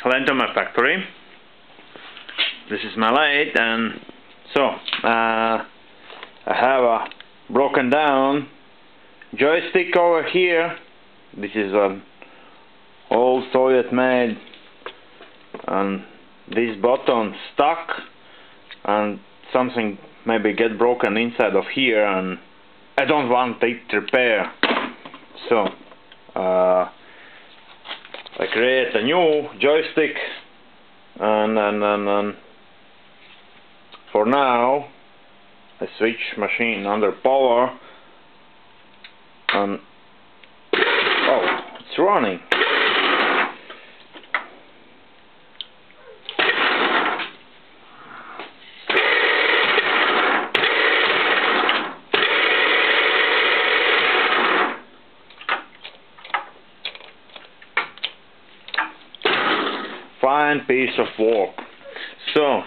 went to my factory. This is my lathe, and so I have a broken down joystick over here. This is an old Soviet made, and this button stuck, and something maybe get broken inside of here, and I don't want it repair. So I create a new joystick, and for now I switch machine under power, and oh, it's running. Fine piece of work. So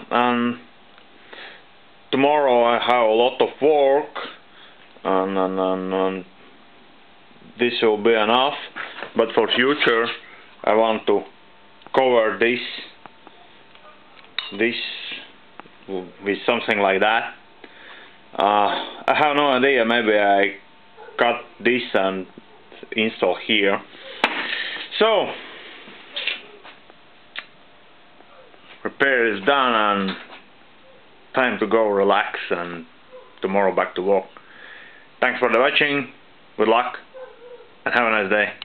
tomorrow I have a lot of work, and this will be enough, but for future I want to cover this with something like that. I have no idea, maybe I cut this and install here. So repair is done, and time to go relax, and tomorrow back to work. Thanks for the watching, good luck, and have a nice day.